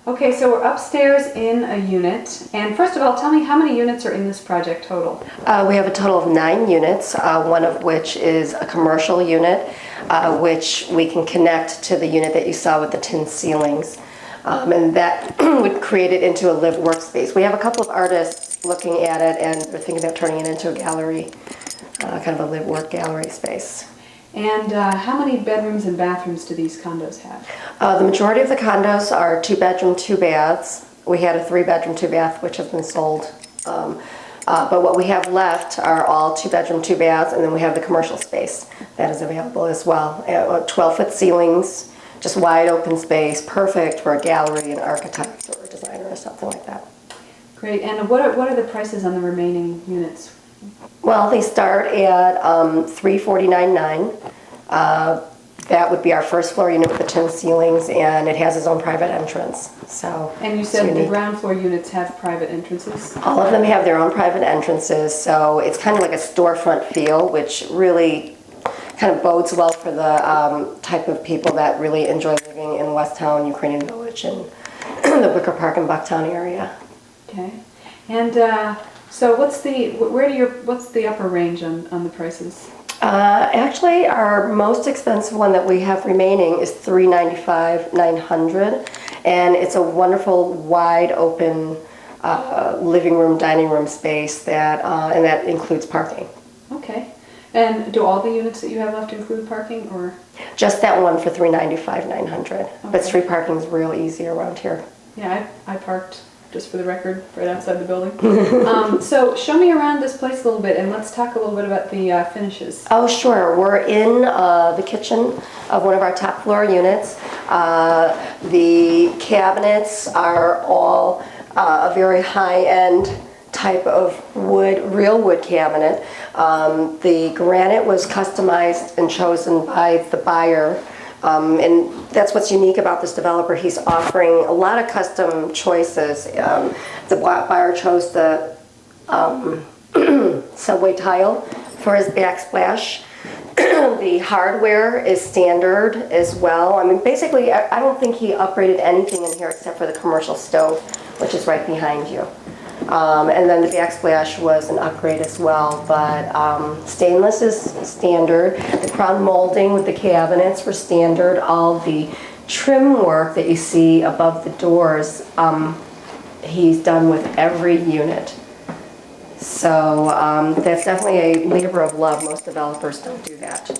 Okay, so we're upstairs in a unit. And first of all, tell me how many units are in this project total? We have a total of 9 units, one of which is a commercial unit, which we can connect to the unit that you saw with the tin ceilings. And that would create it into a live workspace. We have a couple of artists looking at it, and they're thinking about turning it into a gallery, kind of a live work gallery space. And how many bedrooms and bathrooms do these condos have? The majority of the condos are 2-bedroom, 2 baths. We had a 3-bedroom, 2 bath, which have been sold. But what we have left are all 2-bedroom, 2 baths, and then we have the commercial space that is available as well. 12-foot ceilings, just wide open space, perfect for a gallery, an architect, or a designer, or something like that. Great. And what are the prices on the remaining units? Well, they start at $349,900. That would be our first floor unit with the tin ceilings, and it has its own private entrance. So. And you said the ground floor units have private entrances? All of them have their own private entrances, so it's kind of like a storefront feel, which really kind of bodes well for the type of people that really enjoy living in Westtown, Ukrainian Village, and the Wicker Park and Bucktown area. Okay. And so what's the upper range on the prices? Actually, our most expensive one that we have remaining is $395,900, and it's a wonderful, wide open living room, dining room space and that includes parking. Okay. And do all the units that you have left include parking, or? Just that one for $395,900. Okay. But street parking is real easy around here. Yeah, I parked, just for the record, right outside the building. So show me around this place a little bit, and let's talk a little bit about the finishes. Oh, sure. We're in the kitchen of one of our top floor units. The cabinets are all a very high-end type of wood, real wood cabinet. The granite was customized and chosen by the buyer. And that's what's unique about this developer. He's offering a lot of custom choices. The buyer chose the subway tile for his backsplash. The hardware is standard as well. I mean, basically, I don't think he upgraded anything in here except for the commercial stove, which is right behind you. And then the backsplash was an upgrade as well, but stainless is standard. The crown molding with the cabinets were standard. All the trim work that you see above the doors, he's done with every unit. So that's definitely a labor of love. Most developers don't do that.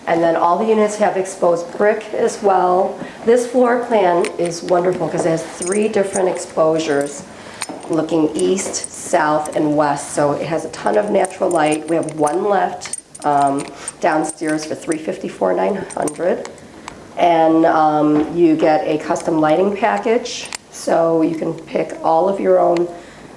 And then all the units have exposed brick as well. This floor plan is wonderful because it has 3 different exposures, looking east, south, and west. So it has a ton of natural light. We have one left downstairs for $354,900. And you get a custom lighting package. So you can pick all of your own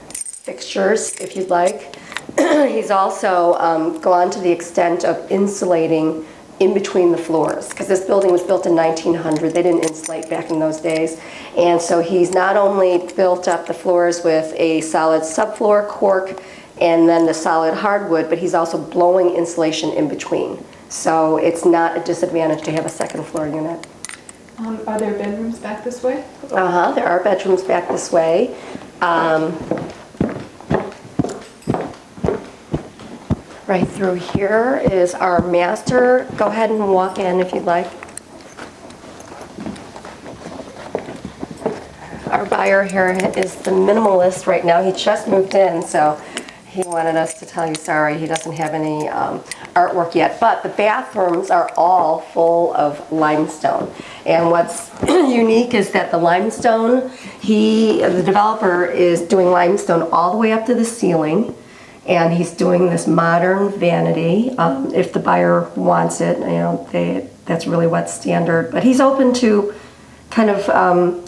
fixtures if you'd like. He's also gone to the extent of insulating in between the floors, because this building was built in 1900. They didn't insulate back in those days. And so he's not only built up the floors with a solid subfloor cork and then the solid hardwood, but he's also blowing insulation in between. So it's not a disadvantage to have a second floor unit. Are there bedrooms back this way? There are bedrooms back this way. Right through here is our master. Go ahead and walk in if you'd like. Our buyer here is the minimalist right now. He just moved in, so he wanted us to tell you sorry, he doesn't have any artwork yet. But the bathrooms are all full of limestone. And what's unique is that the limestone, the developer is doing limestone all the way up to the ceiling. And he's doing this modern vanity. If the buyer wants it, that's really what's standard. But he's open to kind of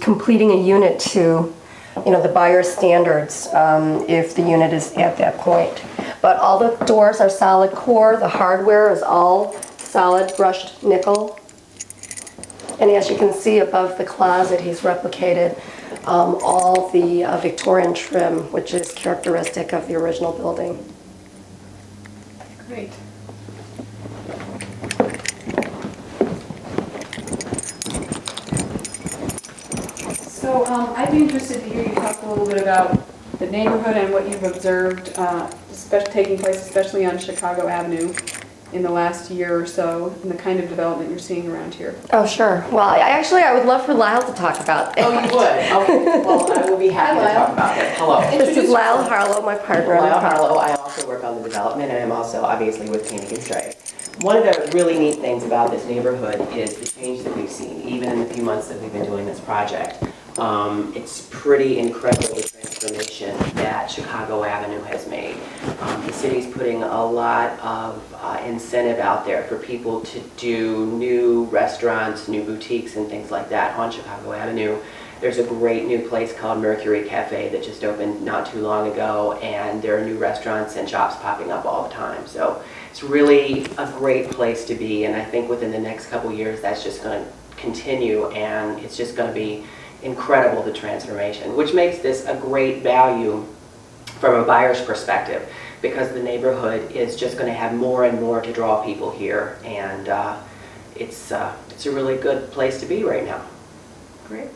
completing a unit to, the buyer's standards if the unit is at that point. But all the doors are solid core. The hardware is all solid brushed nickel. And as you can see above the closet, he's replicated all the Victorian trim, which is characteristic of the original building. Great. So I'd be interested to hear you talk a little bit about the neighborhood and what you've observed taking place, especially on Chicago Avenue in the last year or so, and the kind of development you're seeing around here. Oh, sure. Well, I would love for Lyle to talk about that. Oh, you would? Okay. Well, I will be happy to talk about it. Hello. This is Lyle Harlow, my partner. Lyle Harlow. I also work on the development, and I'm also obviously with Koenig and Strey. One of the really neat things about this neighborhood is the change that we've seen, even in the few months that we've been doing this project. It's pretty incredible the transformation that Chicago Avenue has made. The city's putting a lot of incentive out there for people to do new restaurants, new boutiques, and things like that on Chicago Avenue. There's a great new place called Mercury Cafe that just opened not too long ago, and there are new restaurants and shops popping up all the time. So it's really a great place to be, and I think within the next couple years that's just going to continue, and it's just going to be incredible, the transformation, which makes this a great value from a buyer's perspective, because the neighborhood is just going to have more and more to draw people here, and it's a really good place to be right now. Great.